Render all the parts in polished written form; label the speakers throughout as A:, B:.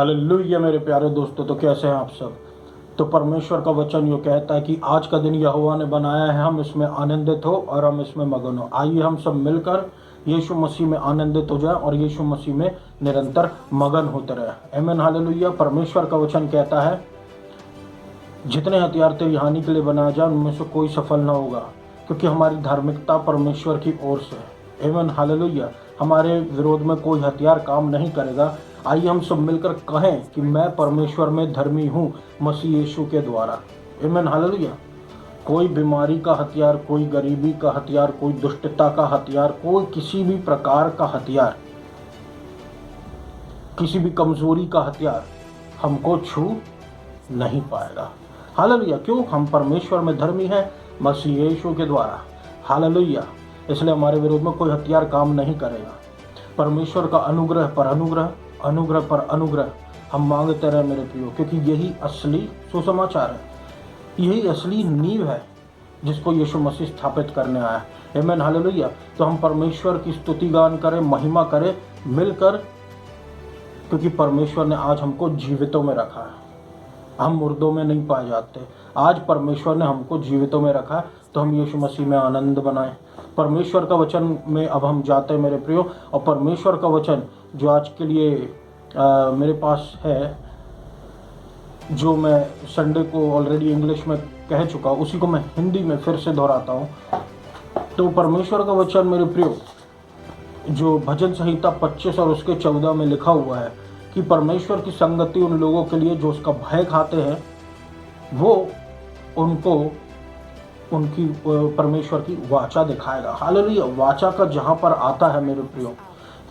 A: Hallelujah मेरे प्यारे दोस्तों, तो कैसे हैं आप सब। तो परमेश्वर का वचन यो कहता है कि आज का दिन यहोवा ने बनाया है, हम इसमें आनंदित हो और हम इसमें मगन हो। आइए हम सब मिलकर यीशु मसीह में आनंदित हो जाएं और यीशु मसीह में निरंतर मगन होते रहे। आमीन हालेलुया। परमेश्वर का वचन कहता है, जितने हथियार तेरी हानि के लिए बनाए जाए उनमें से कोई सफल न होगा, क्योंकि हमारी धार्मिकता परमेश्वर की ओर से है। आमीन हालेलुया। हमारे विरोध में कोई हथियार काम नहीं करेगा। आइए हम सब मिलकर कहें कि मैं परमेश्वर में धर्मी हूँ मसीह यीशु के द्वारा। आमीन हालेलुया। कोई बीमारी का हथियार, कोई गरीबी का हथियार, कोई दुष्टता का हथियार, कोई किसी भी प्रकार का हथियार, किसी भी कमजोरी का हथियार हमको छू नहीं पाएगा। हालेलुया। क्यों? हम परमेश्वर में धर्मी हैं मसीह यीशु के द्वारा। हालेलुया। इसलिए हमारे विरोध में कोई हथियार काम नहीं करेगा। परमेश्वर का अनुग्रह पर अनुग्रह, अनुग्रह पर अनुग्रह हम मांगते रहे मेरे प्रियो, क्योंकि यही असली सुसमाचार है, यही असली नींव है जिसको यीशु मसीह स्थापित करने आया है। आमीन हालेलुया। तो हम परमेश्वर की स्तुति गान करें, महिमा करें मिलकर, क्योंकि परमेश्वर ने आज हमको जीवितों में रखा है। हम मुर्दों में नहीं पाए जाते। आज परमेश्वर ने हमको जीवितों में रखा है, तो हम यीशु मसीह में आनंद बनाएं। परमेश्वर का वचन में अब हम जाते हैं मेरे प्रियो, और परमेश्वर का वचन जो आज के लिए मेरे पास है, जो मैं संडे को ऑलरेडी इंग्लिश में कह चुका, उसी को मैं हिंदी में फिर से दोहराता हूँ। तो परमेश्वर का वचन मेरे प्रियो, जो भजन संहिता 25 और उसके 14 में लिखा हुआ है कि परमेश्वर की संगति उन लोगों के लिए जो उसका भय खाते हैं, वो उनको उनकी परमेश्वर की वाचा दिखाएगा। हालेलुया। वाचा का जहाँ पर आता है मेरे प्रियो,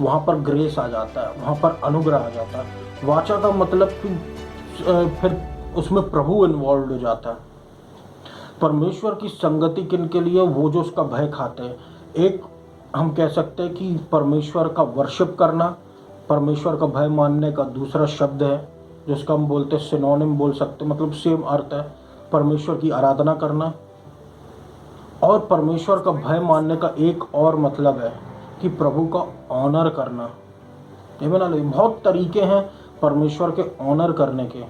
A: वहाँ पर ग्रेस आ जाता है, वहाँ पर अनुग्रह आ जाता है। वाचा का मतलब कि फिर उसमें प्रभु इन्वॉल्व हो जाता है। परमेश्वर की संगति किन के लिए? वो जो उसका भय खाते हैं। एक हम कह सकते हैं कि परमेश्वर का वर्शिप करना, परमेश्वर का भय मानने का दूसरा शब्द है जिसका हम बोलते हैं सिनोनिम बोल सकते, मतलब सेम अर्थ है, परमेश्वर की आराधना करना। और परमेश्वर का भय मानने का एक और मतलब है कि प्रभु का ऑनर करना। बहुत तरीके हैं परमेश्वर के ऑनर करने के,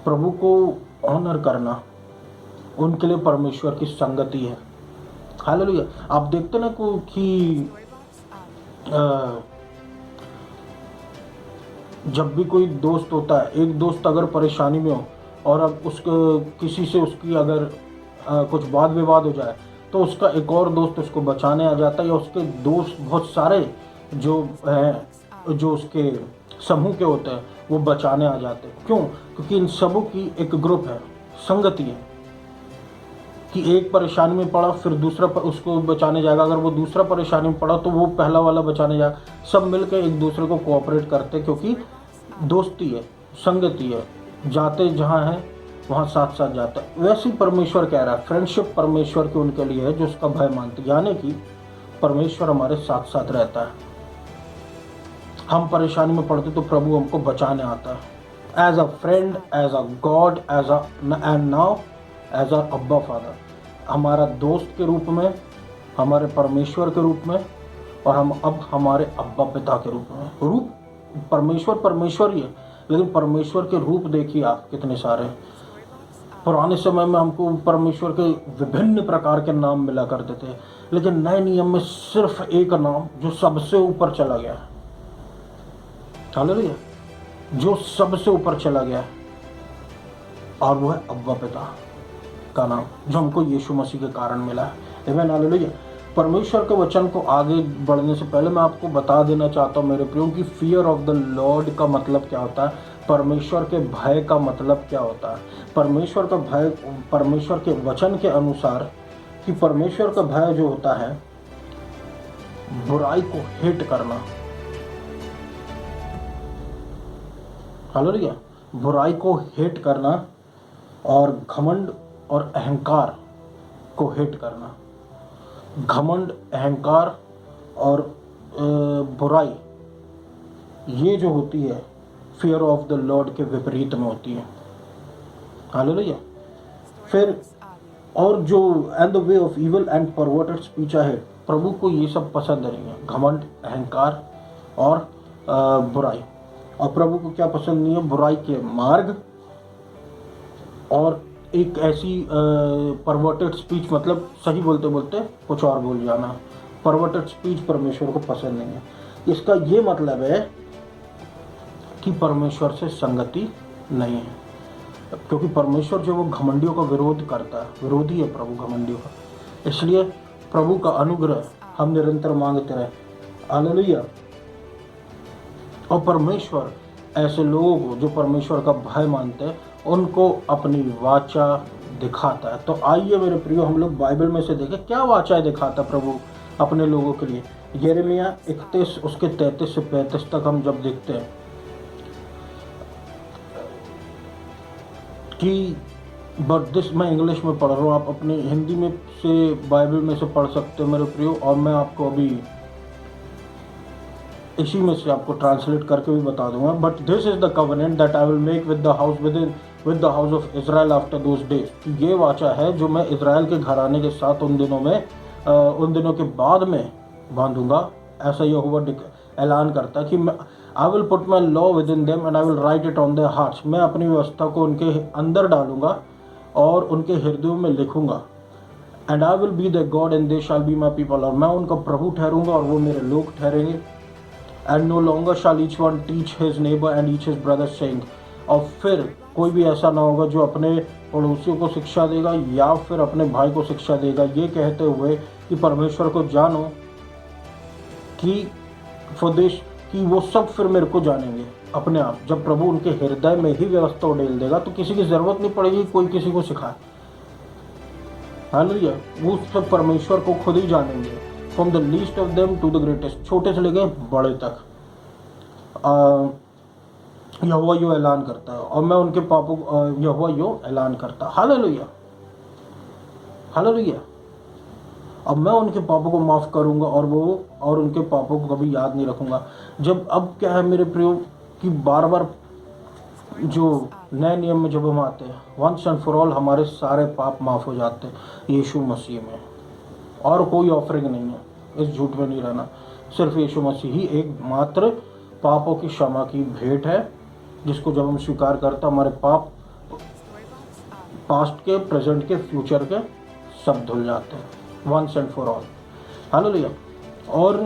A: प्रभु को ऑनर करना, उनके लिए परमेश्वर की संगति है। हालेलुया। आप देखते ना कि जब भी कोई दोस्त होता है, एक दोस्त अगर परेशानी में हो और अब उसको किसी से उसकी अगर कुछ वाद विवाद हो जाए, तो उसका एक और दोस्त उसको बचाने आ जाता है, या उसके दोस्त बहुत सारे जो हैं, जो उसके समूह के होते हैं, वो बचाने आ जाते हैं। क्यों? क्योंकि इन सबों की एक ग्रुप है, संगति है, कि एक परेशानी में पड़ा फिर दूसरा उसको बचाने जाएगा, अगर वो दूसरा परेशानी में पड़ा तो वो पहला वाला बचाने जाएगा। सब मिलकर एक दूसरे को कोऑपरेट करते, क्योंकि दोस्ती है, संगति है, जाते जहाँ है वहाँ साथ साथ जाता है। वैसे ही परमेश्वर कह रहा है, फ्रेंडशिप परमेश्वर की उनके लिए है जो उसका भय मानते, यानी कि परमेश्वर हमारे साथ साथ रहता है। हम परेशानी में पड़ते तो प्रभु हमको बचाने आता है, as a friend, as a god, and now as a अब्बा फादर, हमारा दोस्त के रूप में, हमारे परमेश्वर के रूप में, और हम अब हमारे अब्बा पिता के रूप में। रूप परमेश्वर ही है, लेकिन परमेश्वर के रूप देखिए आप कितने सारे। पुराने समय में हमको परमेश्वर के विभिन्न प्रकार के नाम मिला करते थे, लेकिन नए नियम में सिर्फ एक नाम जो सबसे ऊपर चला गया है। हालेलुया। जो सबसे ऊपर चला गया है, और वो है अब्बा पिता का नाम, जो हमको यीशु मसीह के कारण मिला है। आमीन हालेलुया। परमेश्वर के वचन को आगे बढ़ने से पहले मैं आपको बता देना चाहता हूँ मेरे प्रियो कि फियर ऑफ द लॉर्ड का मतलब क्या होता है, परमेश्वर के भय का मतलब क्या होता है। परमेश्वर का भय, परमेश्वर के वचन के अनुसार, कि परमेश्वर का भय जो होता है, बुराई को हेट करना। हालेलुया। बुराई को हेट करना और घमंड और अहंकार को हेट करना। घमंड, अहंकार और बुराई, ये जो होती है फियर ऑफ द लॉर्ड के विपरीत में होती है। हालेलुया। फिर और जो and the way of evil and perverted speech है, प्रभु को ये सब पसंद नहीं है, घमंड, अहंकार और बुराई। और प्रभु को क्या पसंद नहीं है? बुराई के मार्ग और एक ऐसी परवर्टेड स्पीच, मतलब सही बोलते बोलते कुछ और बोल जाना। परवर्टेड स्पीच परमेश्वर को पसंद नहीं है। इसका ये मतलब है कि परमेश्वर से संगति नहीं है, क्योंकि परमेश्वर जो वो घमंडियों का विरोध करता है, विरोधी है प्रभु घमंडियों का। इसलिए प्रभु का अनुग्रह हम निरंतर मांगते रहे। हालेलुया। और परमेश्वर ऐसे लोगों को जो परमेश्वर का भय मानते हैं उनको अपनी वाचा दिखाता है। तो आइए मेरे प्रियो, हम लोग बाइबल में से देखें क्या वाचाएं दिखाता प्रभु अपने लोगों के लिए। यिर्मयाह 31 उसके 33 से 35 तक हम जब देखते हैं कि बट दिस, मैं इंग्लिश में पढ़ रहा हूँ, आप अपने हिंदी में से बाइबल में से पढ़ सकते हो मेरे प्रियो, और मैं आपको अभी इसी में से आपको ट्रांसलेट करके भी बता दूंगा। But this is the covenant that I will make with the house of Israel after those days. ये वाचा है जो मैं इजराइल के घराने के साथ उन दिनों के बाद में बांधूंगा, ऐसा यहोवा ऐलान करता है कि I will put my law with in them and I will write it on their hearts. मैं अपनी व्यवस्था को उनके अंदर डालूंगा और उनके हृदयों में लिखूंगा। And I will be the God and they shall be my people, और मैं उनका प्रभु ठहरूंगा और वो मेरे लोग ठहरेंगे। And no longer shall each one teach his neighbour and each his brother saying, और फिर कोई भी ऐसा ना होगा जो अपने पड़ोसियों को शिक्षा देगा या फिर अपने भाई को शिक्षा देगा, ये कहते हुए कि परमेश्वर को जानो कि फदेश कि वो सब फिर मेरे को जानेंगे अपने आप। जब प्रभु उनके हृदय में ही व्यवस्था उड़ेल देगा तो किसी की जरूरत नहीं पड़ेगी कोई किसी को सिखाए। हालेलुया। वो सब परमेश्वर को खुद ही जानेंगे, from the least of them to the greatest, छोटे से लेके बड़े तक। यहोवा यो ऐलान करता है, और मैं उनके पापों यहोवा यो ऐलान करता। Hallelujah, hallelujah. अब मैं उनके पापों को माफ़ करूंगा और उनके पापों को कभी याद नहीं रखूंगा। जब अब क्या है मेरे प्रियो कि बार बार जो नए नियम में जब हम आते हैं, वंस एंड फॉर ऑल हमारे सारे पाप माफ़ हो जाते हैं यीशु मसीह में, और कोई ऑफरिंग नहीं है। इस झूठ में नहीं रहना, सिर्फ यीशु मसीह ही एकमात्र पापों की क्षमा की भेंट है, जिसको जब हम स्वीकार करते हैं हमारे पाप पास्ट के, प्रेजेंट के, फ्यूचर के सब धुल जाते हैं once and for all. Hallelujah. और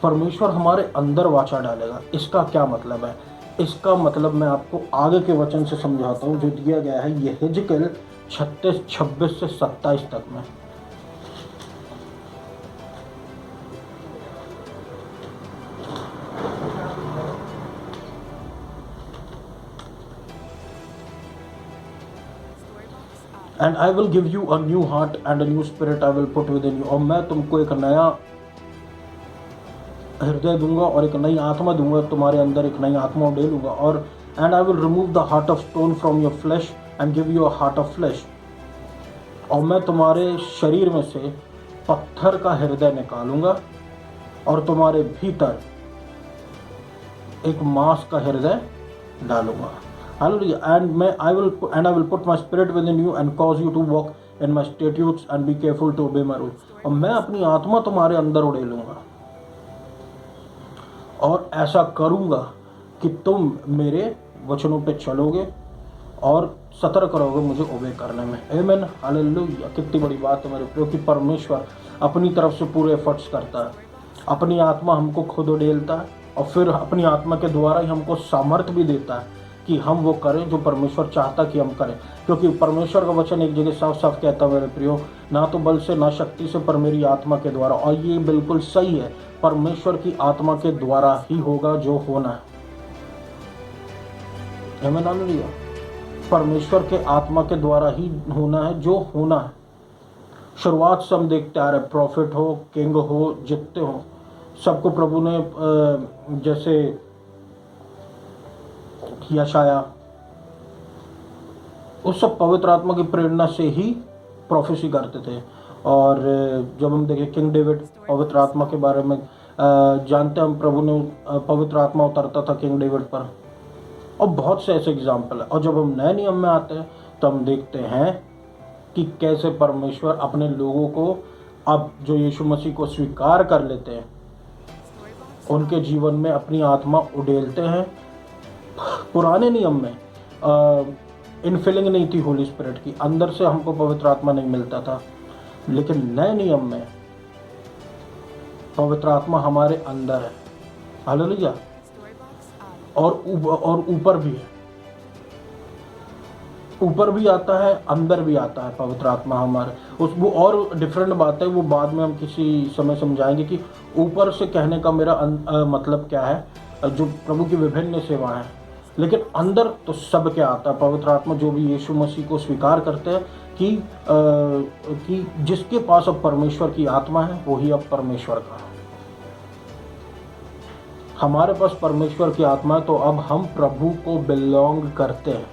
A: परमेश्वर हमारे अंदर वाचा डालेगा। इसका क्या मतलब है? इसका मतलब मैं आपको आगे के वचन से समझाता हूँ जो दिया गया है यहेजकेल 36:26 से 27 तक में। And I will give you a new heart and a new spirit I will put with in you, और मैं तुमको एक नया हृदय दूंगा और एक नई आत्मा दूंगा तुम्हारे अंदर, एक नई आत्मा डालूंगा। और and I will remove the heart of stone from your flash and give you a heart of flash, और मैं तुम्हारे शरीर में से पत्थर का हृदय निकालूंगा और तुम्हारे भीतर एक मांस का हृदय डालूंगा। Hallelujah. I will put my spirit within you and cause you to walk in my statutes and be careful to obey my rules, और मैं अपनी आत्मा तुम्हारे अंदर उड़ेलूंगा और ऐसा करूंगा कि तुम मेरे वचनों पे चलोगे और सतर्क रहोगे मुझे ओबे करने में। आमीन। हालेलुया। कितनी बड़ी बात है मेरे प्रियो कि परमेश्वर अपनी तरफ से पूरे एफर्ट्स करता है, अपनी आत्मा हमको खुद उड़ेलता है और फिर अपनी आत्मा के द्वारा ही हमको सामर्थ्य भी देता है कि हम वो करें जो परमेश्वर चाहता कि हम करें। क्योंकि परमेश्वर का वचन एक जगह साफ साफ कहता है मेरे प्रियो, ना तो बल से ना शक्ति से पर मेरी आत्मा के द्वारा, और ये बिल्कुल सही है। परमेश्वर की आत्मा के द्वारा ही होगा जो होना है। आमीन। हालेलुया। परमेश्वर के आत्मा के द्वारा ही होना है जो होना है। शुरुआत से हम देखते आ रहे, प्रॉफिट हो, किंग हो, जितने हो, सबको प्रभु ने जैसे यशाया, उस सब पवित्र आत्मा की प्रेरणा से ही प्रोफेसी करते थे। और जब हम देखें किंग डेविड, पवित्र आत्मा के बारे में जानते हैं हम, प्रभु ने पवित्र आत्मा उतरता था किंग डेविड पर, और बहुत से ऐसे एग्जाम्पल है। और जब हम नए नियम में आते हैं तो हम देखते हैं कि कैसे परमेश्वर अपने लोगों को, अब जो यीशु मसीह को स्वीकार कर लेते हैं, उनके जीवन में अपनी आत्मा उड़ेलते हैं। पुराने नियम में इनफिलिंग नहीं थी होली स्पिरिट की, अंदर से हमको पवित्र आत्मा नहीं मिलता था, लेकिन नए नियम में पवित्र आत्मा हमारे अंदर है। हालेलुया। और ऊपर भी है, ऊपर भी आता है, अंदर भी आता है पवित्र आत्मा हमारे। वो और डिफरेंट बात है, वो बाद में हम किसी समय समझाएंगे कि ऊपर से कहने का मेरा मतलब क्या है, जो प्रभु की विभिन्न सेवाएं हैं। लेकिन अंदर तो सब क्या आता है, पवित्र आत्मा जो भी यीशु मसीह को स्वीकार करते हैं कि जिसके पास अब परमेश्वर की आत्मा है वही अब परमेश्वर का है। हमारे पास परमेश्वर की आत्मा है तो अब हम प्रभु को बिलोंग करते हैं।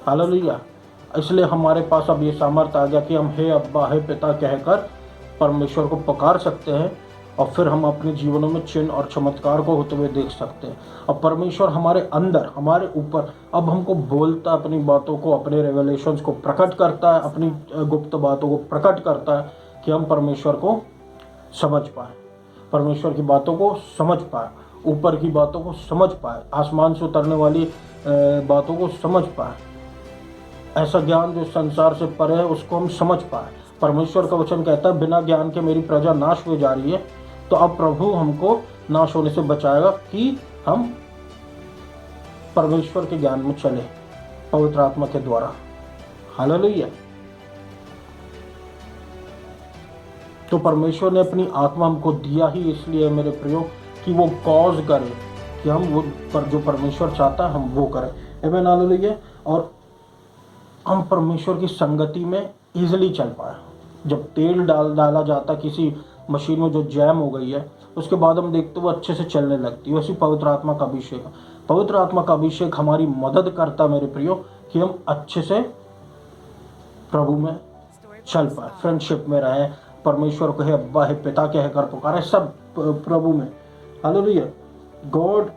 A: हालेलुया। इसलिए हमारे पास अब ये सामर्थ्य आ गया कि हम हे अब्बा हे पिता कहकर परमेश्वर को पुकार सकते हैं, और फिर हम अपने जीवनों में चिन्ह और चमत्कार को होते हुए देख सकते हैं। अब परमेश्वर हमारे अंदर, हमारे ऊपर अब हमको बोलता है, अपनी बातों को, अपने रेवलेशंस को प्रकट करता है, अपनी गुप्त बातों को प्रकट करता है कि हम परमेश्वर को समझ पाए, परमेश्वर की बातों को समझ पाए, ऊपर की बातों को समझ पाए, आसमान से उतरने वाली बातों को समझ पाए। ऐसा ज्ञान जो संसार से परे है उसको हम समझ पाए। परमेश्वर का वचन कहता है बिना ज्ञान के मेरी प्रजा नाश हुई जा रही है, तो अब प्रभु हमको नाश होने से बचाएगा कि हम परमेश्वर के ज्ञान में चले पवित्र आत्मा के द्वारा। हालेलुया। तो परमेश्वर ने अपनी आत्मा हमको दिया ही इसलिए मेरे प्रियो कि वो कॉज करे कि हम वो पर जो परमेश्वर चाहता है हम वो करें। आमीन। हालेलुया। और हम परमेश्वर की संगति में इजीली चल पाए। जब तेल डाला जाता किसी मशीन में जो जैम हो गई है, उसके बाद हम देखते वो अच्छे से चलने लगती है। वैसे पवित्र आत्मा का अभिषेक, पवित्र आत्मा का अभिषेक हमारी मदद करता मेरे प्रियो कि हम अच्छे से प्रभु में चल पाए, फ्रेंडशिप में रहें, परमेश्वर को हे अब्बा हे पिता कहकर पुकारे, सब प्रभु में। हालेलुया। गॉड,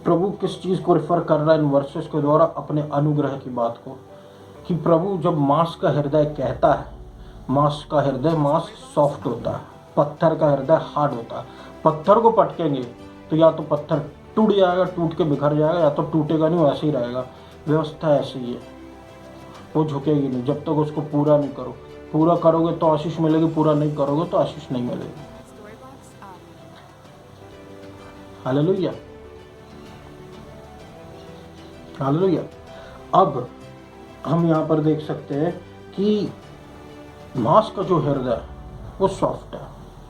A: प्रभु किस चीज़ को रेफर कर रहा है इन वर्सेस के द्वारा? अपने अनुग्रह की बात को, कि प्रभु जब मांस का हृदय कहता है, मांस का हृदय, मांस सॉफ्ट होता है, पत्थर का हृदय हार्ड होता है। पत्थर को पटकेंगे तो या तो पत्थर टूट जाएगा, टूट के बिखर जाएगा, या तो टूटेगा नहीं, वैसे ही रहेगा। व्यवस्था ऐसी ही है, वो झुकेगी नहीं जब तक उसको पूरा नहीं करो। पूरा करोगे तो आशीष मिलेगी, पूरा नहीं करोगे तो आशीष नहीं मिलेगी। हालेलुया। हालेलुया। अब हम यहाँ पर देख सकते हैं कि मांस का जो हृदय है वो सॉफ्ट है,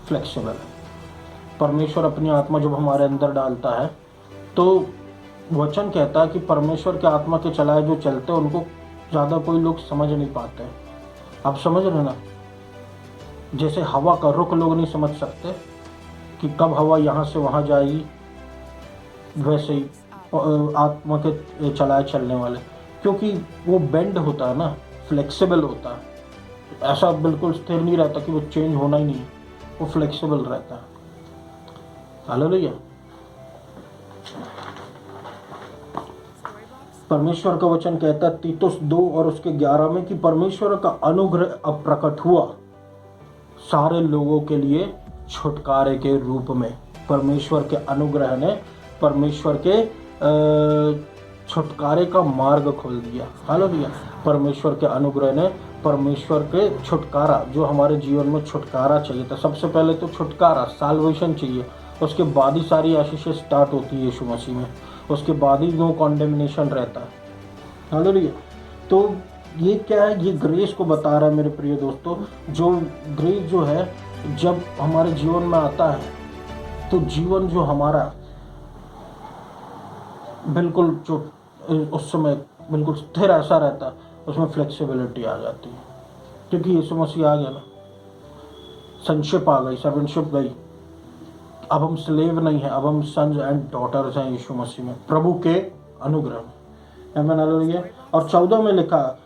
A: फ्लेक्सिबल है। परमेश्वर अपनी आत्मा जब हमारे अंदर डालता है तो वचन कहता है कि परमेश्वर के आत्मा के चलाए जो चलते हैं उनको ज़्यादा कोई लोग समझ नहीं पाते हैं। आप समझ रहे ना? जैसे हवा का रुख लोग नहीं समझ सकते कि कब हवा यहाँ से वहाँ जाएगी, वैसे ही आत्मा के चलाए चलने वाले, क्योंकि वो बेंड होता है ना, फ्लेक्सिबल होता है। ऐसा बिल्कुल स्थिर नहीं रहता कि वो चेंज होना ही नहीं, वो फ्लेक्सिबल रहता है। हालेलुया। परमेश्वर का वचन कहता है तीतुस 2 और उसके 11 में कि परमेश्वर का अनुग्रह अब प्रकट हुआ सारे लोगों के लिए छुटकारे के रूप में। परमेश्वर के अनुग्रह ने परमेश्वर के छुटकारे का मार्ग खोल दिया। हालेलुया। परमेश्वर के अनुग्रह ने परमेश्वर के छुटकारा, जो हमारे जीवन में छुटकारा चाहिए था, सबसे पहले तो छुटकारा, साल्वेशन चाहिए, उसके बाद ही सारी आशीषें स्टार्ट होती है यीशु मसीह में, उसके बाद ही नो कॉन्डेमिनेशन रहता है। हालेलुया। तो ये क्या है? ये ग्रेस को बता रहा है मेरे प्रिय दोस्तों। जो ग्रेस जो है जब हमारे जीवन में आता है तो जीवन जो हमारा बिल्कुल जो उस समय बिल्कुल स्थिर ऐसा रहता है, उसमें फ्लेक्सिबिलिटी आ जाती है, क्योंकि यीशु मसीह आ गया ना, सनशिप आ गई, सर्वेंटशिप गई। अब हम स्लेव नहीं हैं, अब हम सन्स एंड डॉटर्स हैं यीशु मसीह में, प्रभु के अनुग्रह में। आमीन। हालेलुया। और 14 में लिखा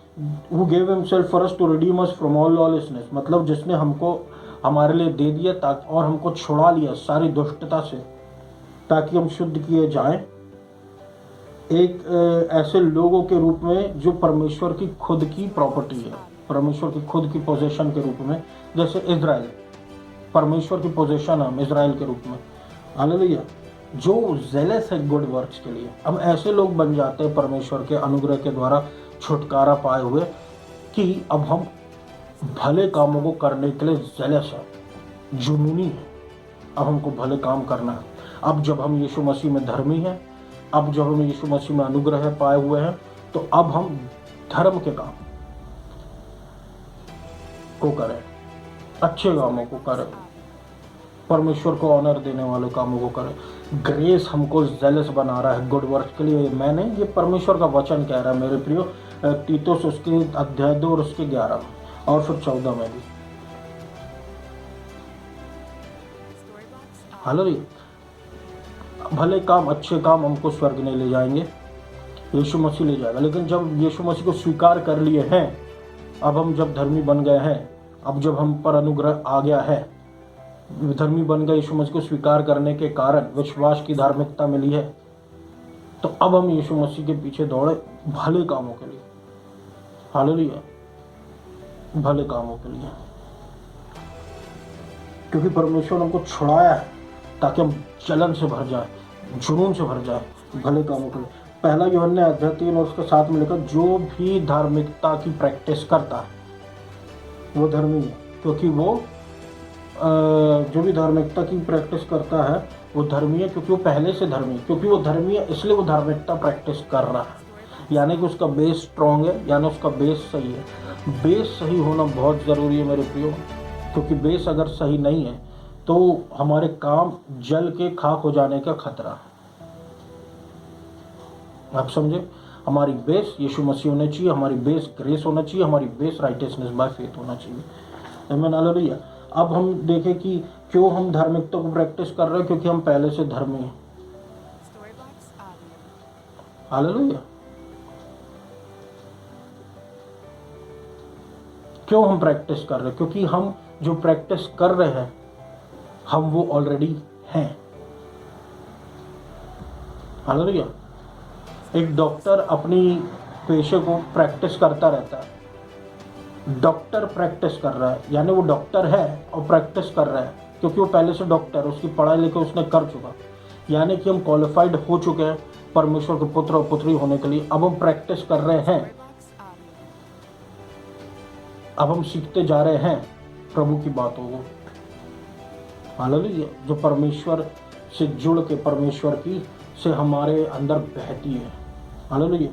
A: who gave himself for us to redeem us from all lawlessness, मतलब जिसने हमको हमारे लिए दे दिया ताकि, और हमको छुड़ा लिया सारी दुष्टता से, ताकि हम शुद्ध किए जाएं एक ऐसे लोगों के रूप में जो परमेश्वर की खुद की प्रॉपर्टी है, परमेश्वर की खुद की पोजीशन के रूप में। जैसे इजराइल परमेश्वर की पोजीशन है, हम इजराइल के रूप में, हालेलुया। जो जेलस है गुड वर्क्स के लिए, हम ऐसे लोग बन जाते हैं परमेश्वर के अनुग्रह के द्वारा छुटकारा पाए हुए कि अब हम भले कामों को करने के लिए जेलस है, जुनूनी है। अब हमको भले काम करना है। अब जब हम यीशु मसीह में धर्मी हैं, अब जब हम यीशु मसीह में अनुग्रह पाए हुए हैं, तो अब हम धर्म के काम को करें, अच्छे कामों को करें, परमेश्वर को ऑनर देने वाले कामों को करें। ग्रेस हमको जेलस बना रहा है गुड वर्क के लिए। मैंने ये परमेश्वर का वचन कह रहा है मेरे प्रियो, तीतुस उसके अध्याय 2 और उसके 11 में और फिर 14 में भी। हालेलुया। भले काम, अच्छे काम हमको स्वर्ग नहीं ले जाएंगे, यीशु मसीह ले जाएगा। लेकिन जब यीशु मसीह को स्वीकार कर लिए हैं, अब हम जब धर्मी बन गए हैं, अब जब हम पर अनुग्रह आ गया है, धर्मी बन गए, यीशु मसीह को स्वीकार करने के कारण विश्वास की धार्मिकता मिली है, तो अब हम यीशु मसीह के पीछे दौड़े भले कामों के लिए। हालेलुया, भले कामों के लिए, क्योंकि परमेश्वर हमको छुड़ाया है ताकि हम जलन से भर जाए, जुनून से भर जाए भले कामों के लिए। पहला यूहन्ना अध्याय 3 और उसके 7 में लिखा, जो भी धार्मिकता की प्रैक्टिस करता है वो धर्मी है, क्योंकि वो जो भी धार्मिकता की प्रैक्टिस करता है वो धर्मी है, क्योंकि वो पहले से धर्मी है। क्योंकि वो धर्मी है इसलिए वो धार्मिकता प्रैक्टिस कर रहा है, यानी कि उसका बेस स्ट्रॉन्ग है, यानी उसका बेस सही है। बेस सही होना बहुत ज़रूरी है मेरे प्रियो, क्योंकि बेस अगर सही नहीं है तो हमारे काम जल के खाक हो जाने का खतरा। आप समझे, हमारी बेस यीशु मसीह होना चाहिए, हमारी बेस ग्रेस होना चाहिए, हमारी बेस राइटियसनेस बाय फेथ होना चाहिए। आमीन, हालेलुया। अब हम देखें कि क्यों हम धार्मिकता को प्रैक्टिस कर रहे हैं, क्योंकि हम पहले से धर्मी हैं। हालेलुया। क्यों हम प्रैक्टिस कर रहे हैं? क्योंकि हम जो प्रैक्टिस कर रहे हैं हम वो ऑलरेडी हैं। हालेलुया। एक डॉक्टर अपनी पेशे को प्रैक्टिस करता रहता है। डॉक्टर प्रैक्टिस कर रहा है, यानी वो डॉक्टर है और प्रैक्टिस कर रहा है, क्योंकि वो पहले से डॉक्टर, उसकी पढ़ाई लिखाई उसने कर चुका, यानी कि हम क्वालिफाइड हो चुके हैं परमेश्वर के पुत्र और पुत्री होने के लिए। अब हम प्रैक्टिस कर रहे हैं, अब हम सीखते जा रहे हैं प्रभु की बातों को। हालेलुया। जो परमेश्वर से जुड़ के परमेश्वर की से हमारे अंदर बहती है। हालेलुया।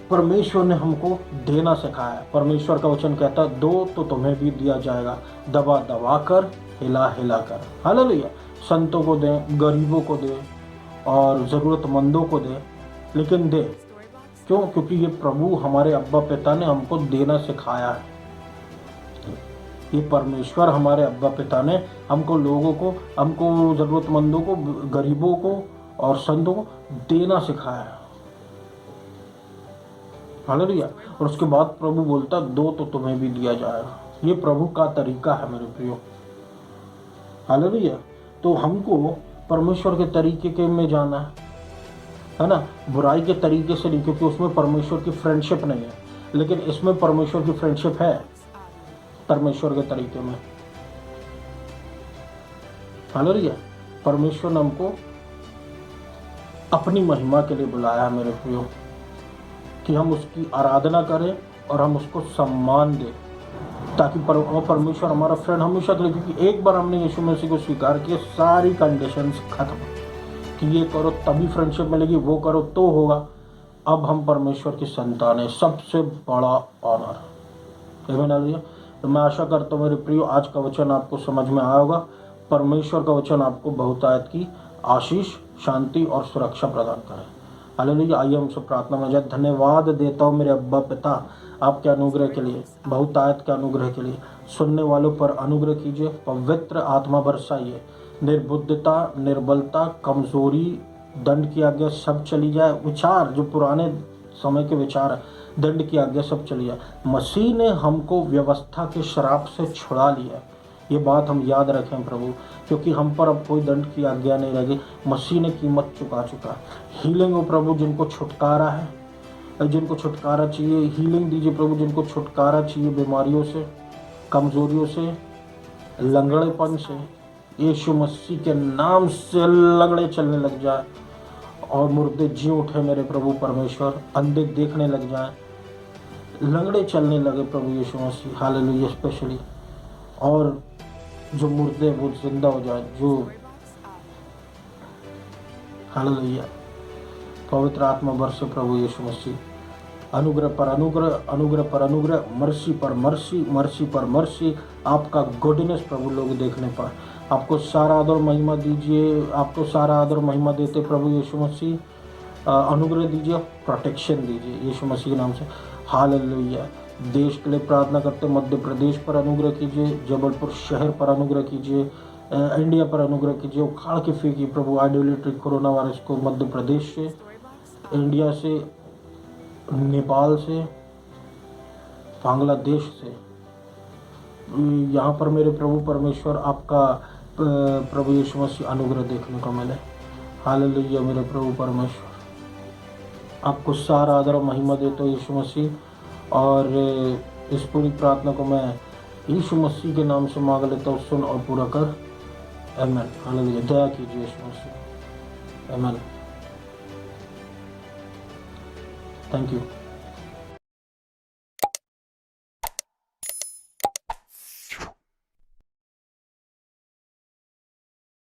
A: परमेश्वर ने हमको देना सिखाया। परमेश्वर का वचन कहता है, दो तो तुम्हें भी दिया जाएगा, दबा दबा कर, हिला हिला कर। हालेलुया। संतों को दें, गरीबों को दें और ज़रूरतमंदों को दें, लेकिन दे क्यों? क्योंकि ये प्रभु हमारे अब्बा पिता ने हमको देना सिखाया है। ये परमेश्वर हमारे अब्बा पिता ने हमको लोगों को, हमको ज़रूरतमंदों को, गरीबों को और संतों को देना सिखाया है। हालेलुया। और उसके बाद प्रभु बोलता, दो तो तुम्हें भी दिया जाएगा। ये प्रभु का तरीका है मेरे प्रियो। हालेलुया। तो हमको परमेश्वर के तरीके के में जाना है ना, बुराई के तरीके से नहीं, क्योंकि उसमें परमेश्वर की फ्रेंडशिप नहीं है। लेकिन इसमें परमेश्वर की फ्रेंडशिप है, परमेश्वर के तरीके में। हालेलुया। परमेश्वर ने हमको अपनी महिमा के लिए बुलाया है मेरे प्रियो, कि हम उसकी आराधना करें और हम उसको सम्मान दें, ताकि परमेश्वर हमारा फ्रेंड हमेशा के लिए। क्योंकि एक बार हमने यीशु मसीह को स्वीकार किया, सारी कंडीशंस खत्म, कि ये करो तभी फ्रेंडशिप मिलेगी, वो करो तो होगा। अब हम परमेश्वर की संतान है, सबसे बड़ा ऑनर। आमीन। तो मैं आशा करता हूँ मेरे प्रियो, आज का वचन आपको समझ में आया होगा। परमेश्वर का वचन आपको बहुतायत की आशीष, शांति और सुरक्षा प्रदान करे। हालेलुया। आइए हम सब प्रार्थना में जाए। धन्यवाद देता हूँ मेरे अब्बा पिता आपके अनुग्रह के लिए, बहुतायत के अनुग्रह के लिए। सुनने वालों पर अनुग्रह कीजिए, पवित्र आत्मा बरसाइए, निर्बुद्धता, निर्बलता, कमजोरी, दंड की आज्ञा सब चली जाए। विचार जो पुराने समय के विचार है, दंड की आज्ञा सब चली जाए। मसीह ने हमको व्यवस्था के शराब से छुड़ा लिया, ये बात हम याद रखें प्रभु, क्योंकि हम पर अब कोई दंड की आज्ञा नहीं रहेगी। मसीह ने कीमत चुका चुका। हीलिंग हो प्रभु, जिनको छुटकारा है, जिनको छुटकारा चाहिए, हीलिंग दीजिए प्रभु, जिनको छुटकारा चाहिए बीमारियों से, कमजोरियों से, लंगड़ेपन से यीशु मसीह के नाम से लंगड़े चलने लग जाए और मुर्दे जी उठे मेरे प्रभु परमेश्वर, अंधे देखने लग जाए, लंगड़े चलने लगे प्रभु यीशु मसीह, हालेलुया स्पेशली, और जो मुर्दे वो जिंदा हो जाए, जो हालेलुया पवित्र आत्मा बरसे प्रभु यीशु मसीह, अनुग्रह पर अनुग्रह, अनुग्रह पर अनुग्रह, मर्सी पर मर्सी, मर्सी पर मर्सी, आपका गुडनेस प्रभु लोग देखने पाए। आपको सारा आदर महिमा दीजिए, आपको सारा आदर महिमा देते प्रभु यीशु मसीह। अनुग्रह दीजिए, प्रोटेक्शन दीजिए यीशु मसीह के नाम से, हालेलुया। देश के लिए प्रार्थना करते, मध्य प्रदेश पर अनुग्रह कीजिए, जबलपुर शहर पर अनुग्रह कीजिए, इंडिया पर अनुग्रह कीजिए। उखाड़ के फेंकिए प्रभु आइडियोलेट्री कोरोना वायरस को, मध्य प्रदेश से, इंडिया से, नेपाल से, बांग्लादेश से। यहाँ पर मेरे प्रभु परमेश्वर आपका प्रभु यीशु मसीह अनुग्रह देखने को मिले, हालेलुया। मेरे प्रभु परमेश्वर आपको सारा आदर और महिमा देता हूँ यीशु मसीह, और इस पूरी प्रार्थना को मैं यीशु मसीह के नाम से मांग लेता हूँ, सुन और पूरा कर, आमीन, हालेलुया। दया कीजिए यीशु मसीह, आमीन। Thank you.